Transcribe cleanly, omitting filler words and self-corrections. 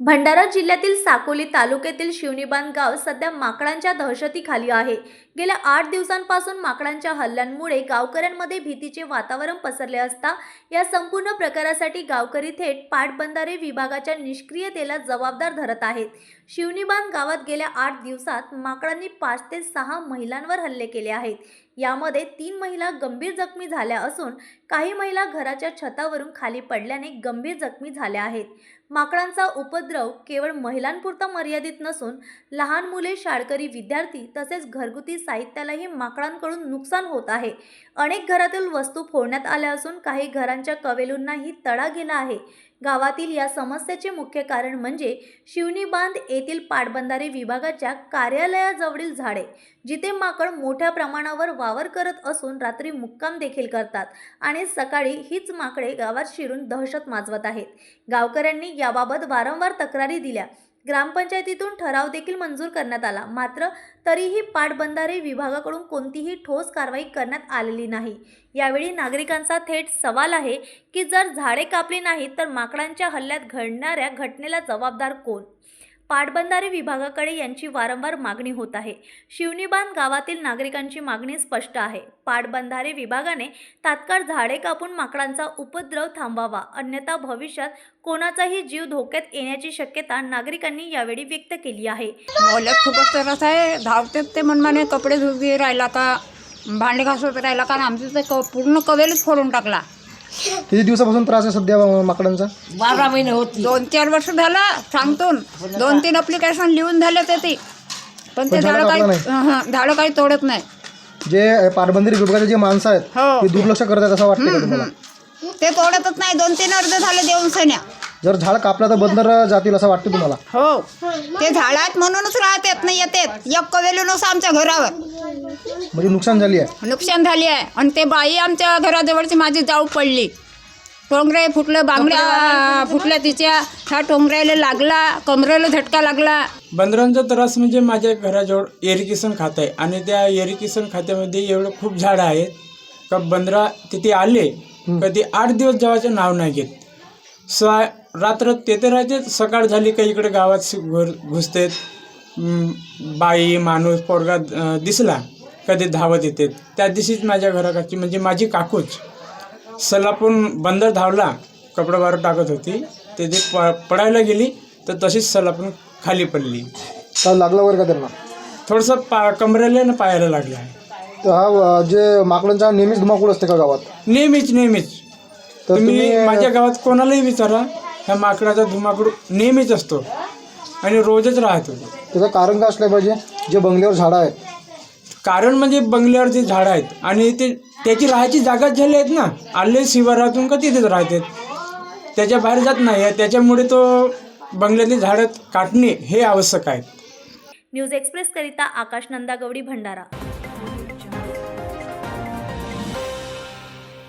भंडारा जिल्ह्यातील साकोली तालुक्यातील शिवणीबांध गाव सध्या माकडांच्या दहशतीखाली आहे। गेल्या 8 दिवसांपासून माकडांच्या हल्ल्यांमुळे गावकऱ्यांमध्ये भीतीचे वातावरण पसरले असता या संपूर्ण प्रकारासाठी गावकरी थेट पाटबंधारे विभागाच्या निष्क्रियतेला जबाबदार धरत आहेत। शिवणीबांध गावात गेल्या 8 दिवसात माकडांनी 5 ते 6 महिलांवर हल्ले केले आहेत। यामध्ये 3 महिला गंभीर जखमी झाल्या असून काही महिला घराच्या छतावरून खाली पडल्याने गंभीर जखमी झाल्या आहेत। माकडांचा उपद्रव केवळ महिलांपुरता मर्यादित नसून लहान मुले, शाळकरी विद्यार्थी तसेच घरगुती साहित्यालाही माकडांकडून नुकसान होत आहे। अनेक घरातील वस्तू फोडण्यात आल्या असून काही घरांच्या कवेलूंनाही तडा गेला आहे। गावातील या समस्येचे मुख्य कारण म्हणजे शिवणीबांध येथील पाटबंधारे विभागाच्या कार्यालयाजवळील झाडे, जिथे माकड मोठ्या प्रमाणावर वावर करत असून रात्री मुक्काम देखील करतात आणि सकाळी हीच माकडे गावात शिरून दहशत माजवत आहेत। गावकऱ्यांनी याबाबत वारंवार तक्रारी दिल्या। ग्रामपंचायतीतून ठराव देखील मंजूर करण्यात आला, मात्र तरीही पाटबंधारे विभागाकडून कोणतीही ठोस कारवाई करण्यात आलेली नाही। यावेळी नागरिकांचा थेट सवाल आहे की जर झाडे कापली नाही तर माकडांच्या हल्ल्यात घडणाऱ्या घटनेला जबाबदार कोण? पाटबंधारे विभागाकडे यांची वारंवार मागणी होत आहे। शिवणीबांध गावातील नागरिकांची मागणी स्पष्ट आहे। पाटबंधारे विभागाने तात्काळ झाडे कापून माकडांचा उपद्रव थांबवावा, अन्यथा भविष्यात कोणाचाही जीव धोक्यात येण्याची शक्यता नागरिकांनी यावेळी व्यक्त केली आहे। मोलक खूपच त्रास आहे। धावतात ते मनमाने कपडे धुवी राहिला का, भांडे घासत राहिला का, आमचं ते पूर्ण कवेलच फोडून टाकला। किती दिवसापासून त्रास आहे सध्या माकडांचा? 12 महिने होती। 2-4 वर्ष झालं सांगतो। 2-3 ॲप्लिकेशन लिहून झाले ते, पण ते झाडं काही तोडत नाही। जे पाटबंधारे विभागाचे जे माणसं आहेत ते दुर्लक्ष करत आहेत असं वाटतं का तुम्हाला? ते तोडतच नाही। 2-3 अर्ज झाले देऊन सन्या। जर झाड कापला तर बंदर जातील असं वाटतं तुम्हाला? हो, ते झाडात म्हणूनच राहतात नाही येतात। एक कवेलूनच आमच्या घरावर म्हणजे नुकसान झाली आहे? नुकसान झाली आहे। आणि ते बाई आमच्या घराजवळची माझी जाऊ पडली, टोंगरे फुटलं, बांगड्या फुटल्या तिच्या, ह्या टोंगऱ्याला लागला, कमरेला झटका लागला। बंदरांचा त्रास म्हणजे माझ्या घराजवळ इरिगेशन खातं आहे आणि त्या इरिगेशन खात्यामध्ये एवढं खूप झाडं आहेत का बंदरा तिथे आले कधी 8 दिवस जेवायचं नाव नाही घेत। रात्र तेथे राहते, सकाळ झाली का इकडे गावात घुसतेत। बाई माणूस पोरगा दिसला कधी धावत येते। त्या दिवशीच माझ्या घराकडची म्हणजे माझी काकूच सलापून बंदर धावला, कपडा बाहेर टाकत होती, ते पडायला गेली तर तशीच सलापून खाली पडली। काय लागलं वगैरे का त्यांना? थोडंसं कमरेला ना पायाला लागलं आहे। तर हा जे माकडांचा नेहमीच धुमाकूळ असते का गावात? नेहमीच तर तुम्ही माझ्या गावात कोणालाही विचारा, ह्या माकडाचा धुमाकूळ नेहमीच असतो आणि रोजच राहतो। त्याचं कारण काय असलं पाहिजे? जे बंगल्यावर झाडं आहेत, कारण म्हणजे बंगल्यावर जे झाडं आहेत आणि ते त्याची राहायची जागाच झाली आहेत ना, आले शिवारातून का तिथेच राहतात, त्याच्या बाहेर जात नाही। त्याच्यामुळे तो बंगल्यातली झाडं काटणे हे आवश्यक आहे। न्यूज एक्सप्रेस करिता आकाश नंदागवडी, भंडारा।